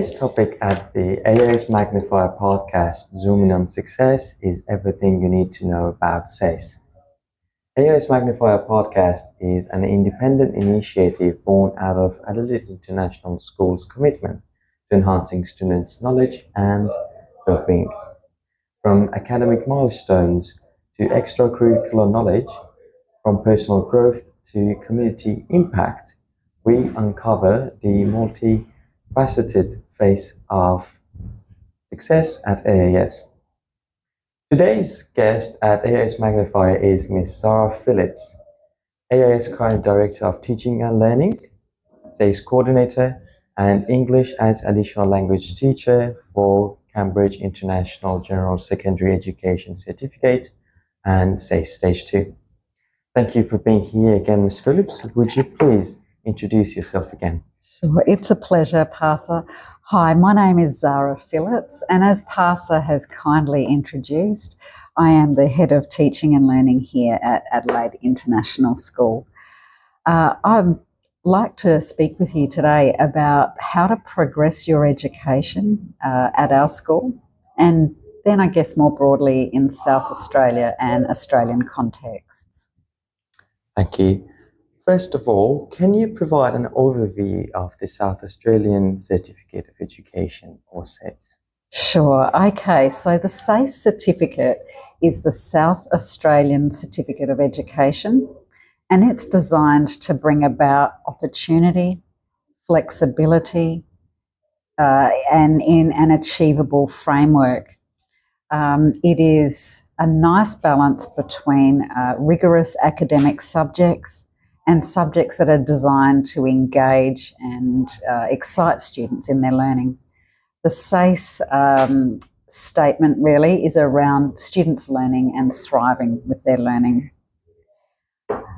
Today's topic at the AIS Magnifier podcast, Zooming on Success, is everything you need to know about SACE. AIS Magnifier podcast is an independent initiative born out of Adelaide International School's commitment to enhancing students' knowledge and well-being. From academic milestones to extracurricular knowledge, from personal growth to community impact, we uncover the multifaceted face of success at AIS. Today's guest at AIS Magnifier is Ms. Zara Phillips, AIS current Director of Teaching and Learning, SACE Coordinator, and English as Additional Language Teacher for Cambridge International General Secondary Education Certificate and SACE Stage 2. Thank you for being here again, Ms. Phillips. Would you please introduce yourself again? Sure, it's a pleasure, Parsa. Hi, my name is Zara Phillips, and as Parsa has kindly introduced, I am the Head of Teaching and Learning here at Adelaide International School. I'd like to speak with you today about how to progress your education at our school, and then I guess more broadly in South Australia and Australian contexts. Thank you. First of all, can you provide an overview of the South Australian Certificate of Education, or SACE? Sure. Okay, so the SACE certificate is the South Australian Certificate of Education, and it's designed to bring about opportunity, flexibility, and in an achievable framework. It is a nice balance between rigorous academic subjects and subjects that are designed to engage and excite students in their learning. The SACE statement really is around students learning and thriving with their learning.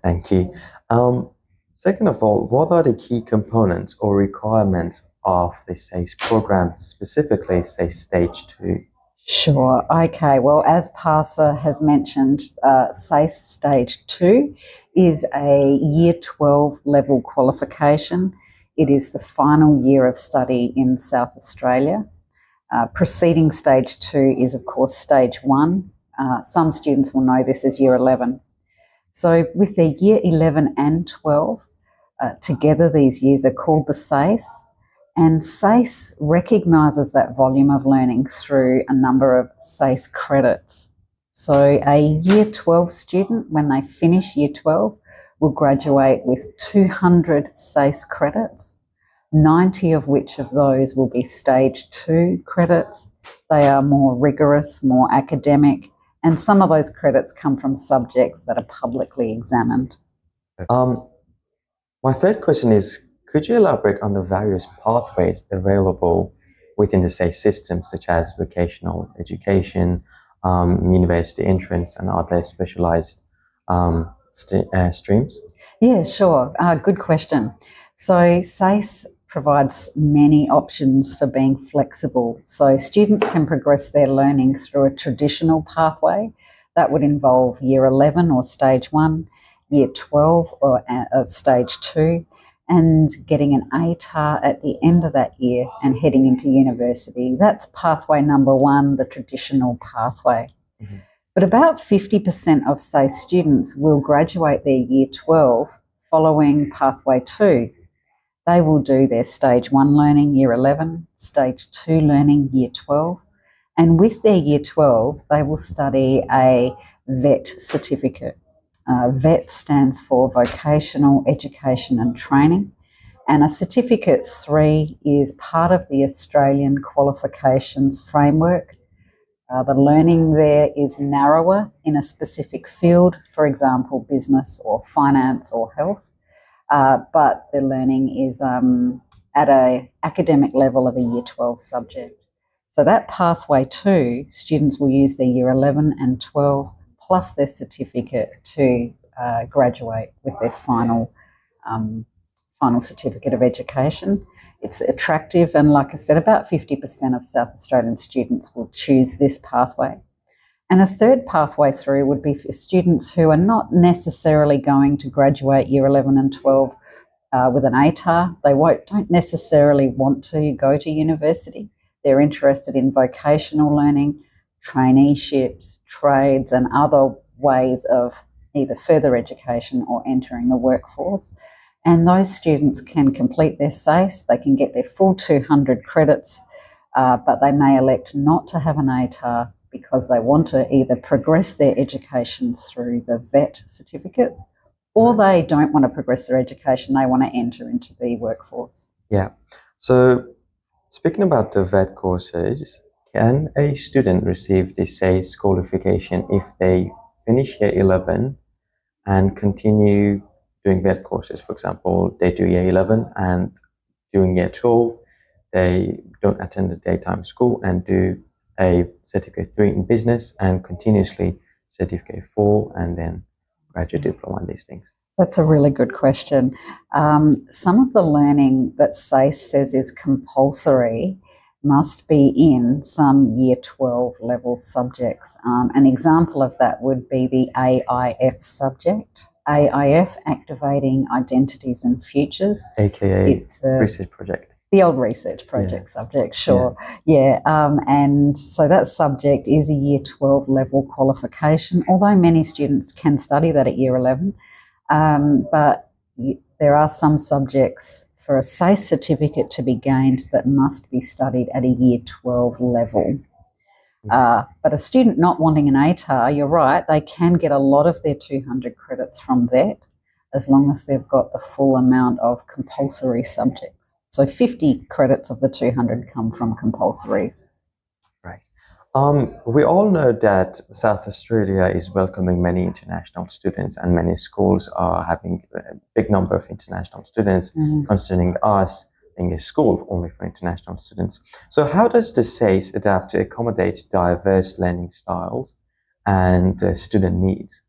Thank you. Second of all, what are the key components or requirements of the SACE program, specifically SACE Stage 2? Sure. Okay. Well, as Parsa has mentioned, SACE Stage 2 is a Year 12 level qualification. It is the final year of study in South Australia. Preceding Stage 2 is, of course, Stage 1. Some students will know this as Year 11. So with their Year 11 and 12, together these years are called the SACE. And SACE recognises that volume of learning through a number of SACE credits. So a Year 12 student, when they finish Year 12, will graduate with 200 SACE credits, 90 of which of those will be Stage 2 credits. They are more rigorous, more academic, and some of those credits come from subjects that are publicly examined. My third question is, could you elaborate on the various pathways available within the SACE system, such as vocational education, university entrance, and other specialised streams? Yeah, sure. Good question. So SACE provides many options for being flexible. So students can progress their learning through a traditional pathway that would involve Year 11 or Stage 1, Year 12 or Stage 2, and getting an ATAR at the end of that year and heading into university. That's pathway number 1, the traditional pathway. Mm-hmm. But about 50% of SACE students will graduate their Year 12 following pathway 2. They will do their Stage 1 learning, Year 11, Stage 2 learning, Year 12, and with their Year 12, they will study a VET certificate. VET stands for Vocational Education and Training, and a Certificate 3 is part of the Australian Qualifications Framework. The learning there is narrower in a specific field, for example, business or finance or health, but the learning is at an academic level of a Year 12 subject. So that pathway 2, students will use their Year 11 and 12 plus their certificate to graduate with their final certificate of education. It's attractive, and like I said, about 50% of South Australian students will choose this pathway. And a third pathway through would be for students who are not necessarily going to graduate Year 11 and 12 with an ATAR. They don't necessarily want to go to university. They're interested in vocational learning, traineeships, trades, and other ways of either further education or entering the workforce. And those students can complete their SACE, they can get their full 200 credits, but they may elect not to have an ATAR because they want to either progress their education through the VET certificates, or they don't want to progress their education, they want to enter into the workforce. Yeah. So speaking about the VET courses, can a student receive the SACE qualification if they finish year 11 and continue doing VET courses? For example, they do year 11 and during year 12, they don't attend the daytime school and do a certificate 3 in business and continuously certificate 4 and then graduate diploma and these things. That's a really good question. Some of the learning that SACE says is compulsory must be in some year 12 level subjects. An example of that would be the AIF subject. AIF, Activating Identities and Futures. AKA it's a research project. The old research project subject, sure. Yeah. And so that subject is a year 12 level qualification, although many students can study that at year 11. But there are some subjects for a SACE certificate to be gained that must be studied at a year 12 level. But a student not wanting an ATAR, you're right, they can get a lot of their 200 credits from VET as long as they've got the full amount of compulsory subjects. So 50 credits of the 200 come from compulsories. Right. We all know that South Australia is welcoming many international students and many schools are having a big number of international students, considering us being a school only for international students. So how does the SACE adapt to accommodate diverse learning styles and student needs?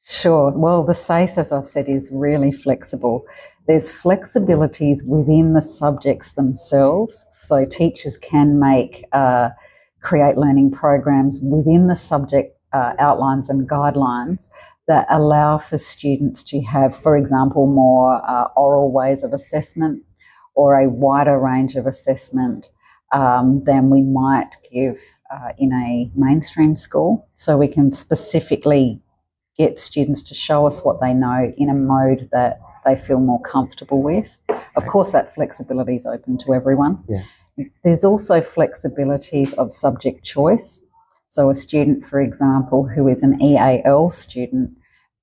Sure. Well, the SACE, as I've said, is really flexible. There's flexibilities within the subjects themselves. So teachers can create learning programs within the subject outlines and guidelines that allow for students to have, for example, more oral ways of assessment or a wider range of assessment than we might give in a mainstream school. So we can specifically get students to show us what they know in a mode that they feel more comfortable with. Of course, that flexibility is open to everyone. Yeah. There's also flexibilities of subject choice. So a student, for example, who is an EAL student,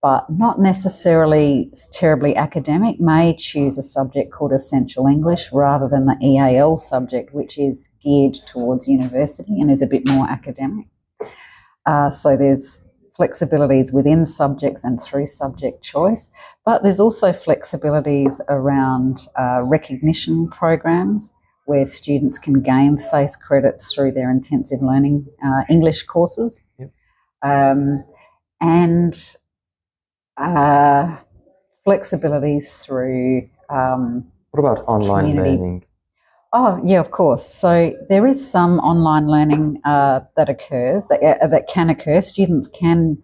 but not necessarily terribly academic, may choose a subject called Essential English rather than the EAL subject, which is geared towards university and is a bit more academic. So there's flexibilities within subjects and through subject choice, but there's also flexibilities around recognition programs where students can gain SACE credits through their intensive learning English courses. Yep. And flexibilities through what about online learning? Oh, yeah, of course. So there is some online learning that occurs, that can occur. Students can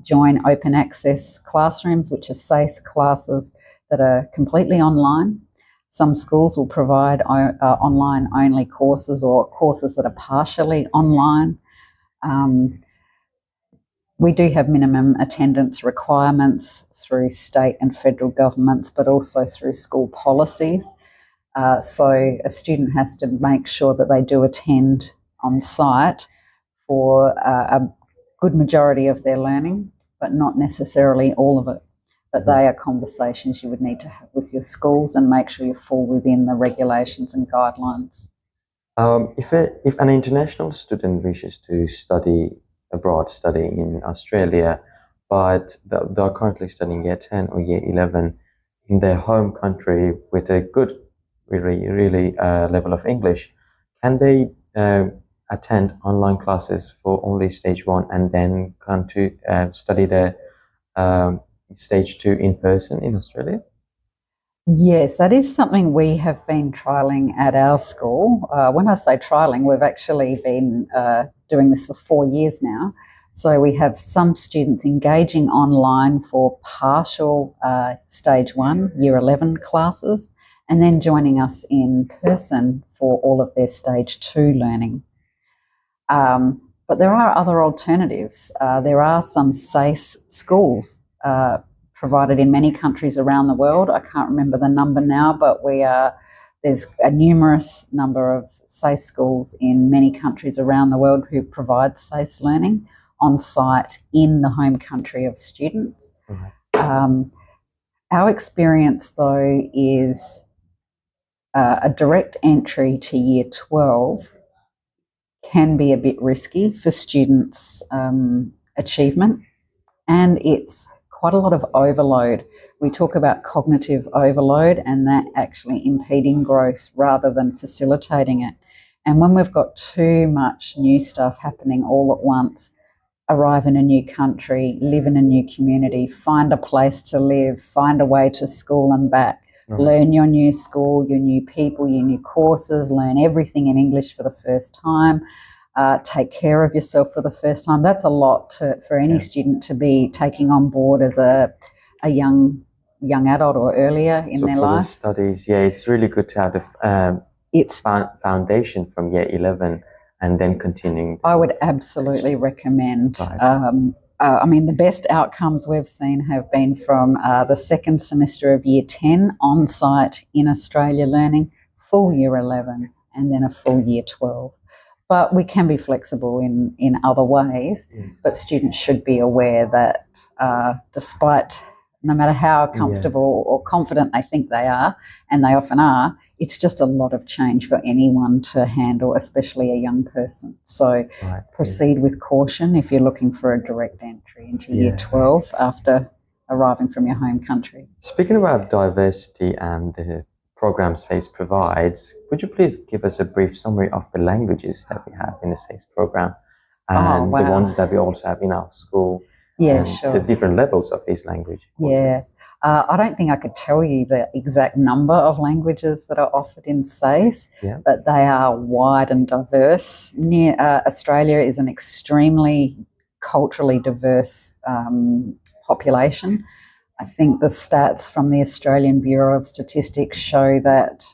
join open access classrooms, which are SACE classes that are completely online. Some schools will provide online-only courses or courses that are partially online. We do have minimum attendance requirements through state and federal governments, but also through school policies. So a student has to make sure that they do attend on site for a good majority of their learning, but not necessarily all of it. But they are conversations you would need to have with your schools and make sure you fall within the regulations and guidelines. If an international student wishes to study abroad, study in Australia, but they're currently studying year 10 or year 11 in their home country with a good really level of English, can they attend online classes for only stage 1 and then come to study the stage 2 in person in Australia? Yes, that is something we have been trialling at our school. When I say trialling, we've actually been doing this for 4 years now. So we have some students engaging online for partial stage 1, year 11 classes, and then joining us in person for all of their stage 2 learning. But there are other alternatives. There are some SACE schools provided in many countries around the world. I can't remember the number now, but there's a numerous number of SACE schools in many countries around the world who provide SACE learning on site in the home country of students. Our experience, though, is a direct entry to year 12 can be a bit risky for students' achievement, and it's quite a lot of overload. We talk about cognitive overload and that actually impeding growth rather than facilitating it. And when we've got too much new stuff happening all at once, arrive in a new country, live in a new community, find a place to live, find a way to school and back, learn your new school, your new people, your new courses, learn everything in English for the first time, take care of yourself for the first time. That's a lot for any student to be taking on board as a young adult or earlier in their life. So for the studies, it's really good to have the foundation from year 11 and then continuing. I would absolutely recommend. I mean, the best outcomes we've seen have been from the second semester of year 10 on site in Australia learning, full year 11, and then a full year 12. But we can be flexible in other ways. Yes. But students should be aware that despite, no matter how comfortable or confident they think they are, and they often are, it's just a lot of change for anyone to handle, especially a young person. So proceed with caution if you're looking for a direct entry into year 12 after arriving from your home country. Speaking about diversity and the program SACE provides, would you please give us a brief summary of the languages that we have in the SACE program and the ones that we also have in our school? The different levels of these language courses. I don't think I could tell you the exact number of languages that are offered in SACE, but they are wide and diverse. Australia is an extremely culturally diverse population. I think the stats from the Australian Bureau of Statistics show that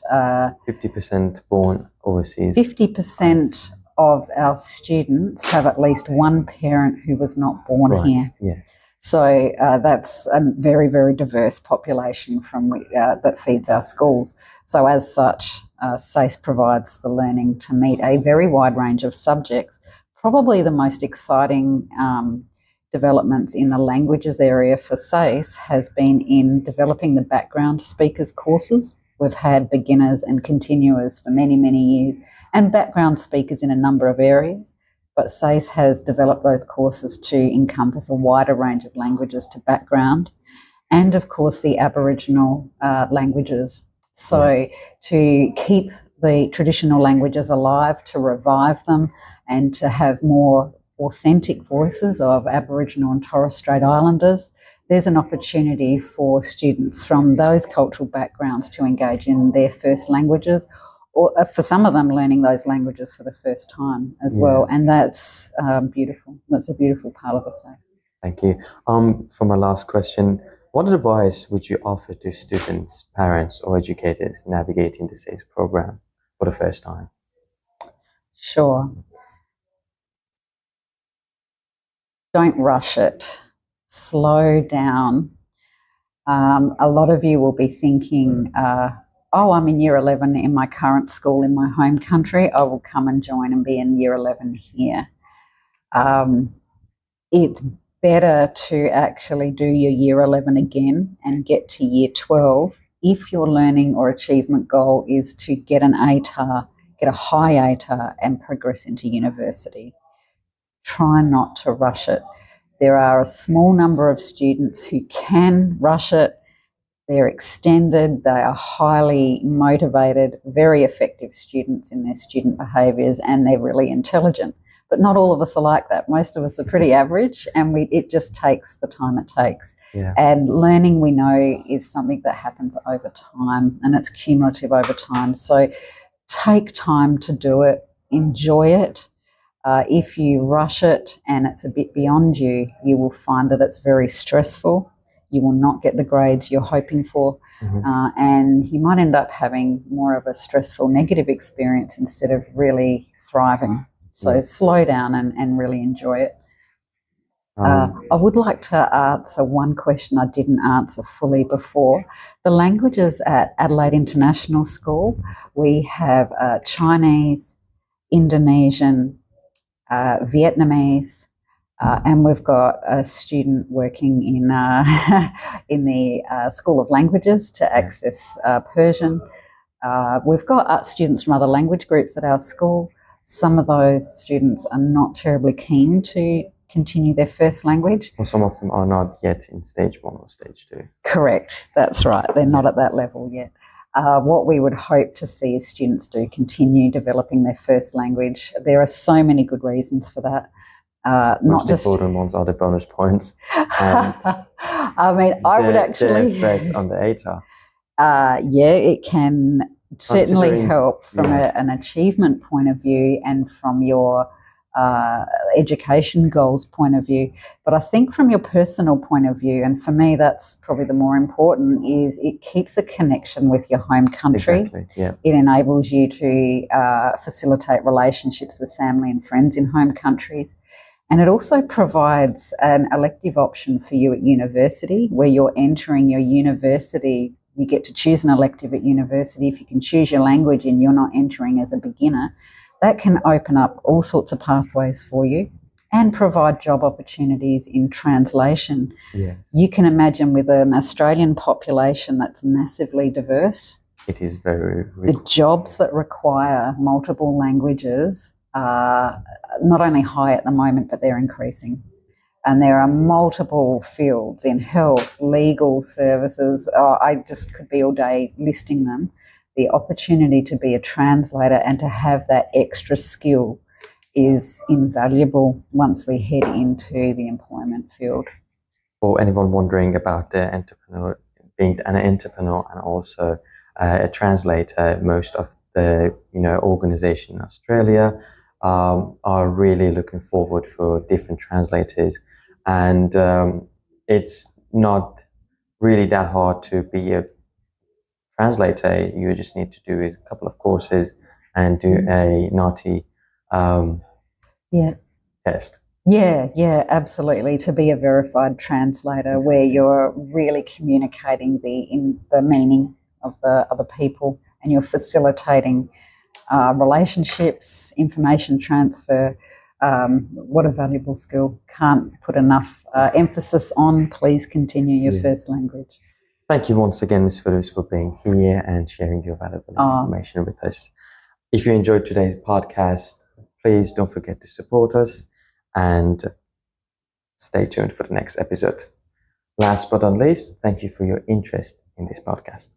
50% born overseas. 50% of our students have at least one parent who was not born here. So that's a very, very diverse population that feeds our schools. So as such, SACE provides the learning to meet a very wide range of subjects. Probably the most exciting developments in the languages area for SACE has been in developing the background speakers courses. We've had beginners and continuers for many, many years, and background speakers in a number of areas. But SACE has developed those courses to encompass a wider range of languages to background, and of course the Aboriginal languages. So to keep the traditional languages alive, to revive them, and to have more authentic voices of Aboriginal and Torres Strait Islanders, there's an opportunity for students from those cultural backgrounds to engage in their first languages, or for some of them learning those languages for the first time as well. And that's beautiful. That's a beautiful part of the SACE. Thank you. For my last question, what advice would you offer to students, parents or educators navigating the SACE program for the first time? Sure. Don't rush it. Slow down. A lot of you will be thinking, I'm in year 11 in my current school in my home country. I will come and join and be in year 11 here. It's better to actually do your year 11 again and get to year 12 if your learning or achievement goal is to get an ATAR, get a high ATAR and progress into university. Try not to rush it. There are a small number of students who can rush it. They're extended, they are highly motivated, very effective students in their student behaviours, and they're really intelligent. But not all of us are like that. Most of us are pretty average, and it just takes the time it takes. And learning, we know, is something that happens over time, and it's cumulative over time. So take time to do it, enjoy it. If you rush it and it's a bit beyond you, you will find that it's very stressful. You will not get the grades you're hoping for, and you might end up having more of a stressful negative experience instead of really thriving. So slow down and really enjoy it. I would like to answer one question I didn't answer fully before. The languages at Adelaide International School, we have Chinese, Indonesian, Vietnamese, and we've got a student working in in the School of Languages to access Persian. We've got students from other language groups at our school. Some of those students are not terribly keen to continue their first language. Well, some of them are not yet in stage 1 or stage 2. Correct, that's right. They're not at that level yet. What we would hope to see is students do continue developing their first language. There are so many good reasons for that. Most important ones are the bonus points. And I mean, I would actually... the effect on the ATAR. Yeah, it can certainly help from an achievement point of view and from your education goals point of view. But I think from your personal point of view, and for me that's probably the more important, is it keeps a connection with your home country. Exactly, yeah. It enables you to facilitate relationships with family and friends in home countries. And it also provides an elective option for you at university, where you're entering your university. You get to choose an elective at university. If you can choose your language and you're not entering as a beginner, that can open up all sorts of pathways for you and provide job opportunities in translation. Yes. You can imagine with an Australian population that's massively diverse, it is very... the jobs that require multiple languages are not only high at the moment, but they're increasing. And there are multiple fields in health, legal services. I just could be all day listing them. The opportunity to be a translator and to have that extra skill is invaluable once we head into the employment field. For anyone wondering about the being an entrepreneur and also a translator, most of the organization in Australia are really looking forward for different translators, and it's not really that hard to be a translator. You just need to do a couple of courses and do a NATI test. Yeah, absolutely. To be a verified translator, where you're really communicating the meaning of the other people, and you're facilitating relationships, information transfer. What a valuable skill. Can't put enough emphasis on. Please continue your first language. Thank you once again, Ms. Phillips, for being here and sharing your valuable information with us. If you enjoyed today's podcast, please don't forget to support us and stay tuned for the next episode. Last but not least, thank you for your interest in this podcast.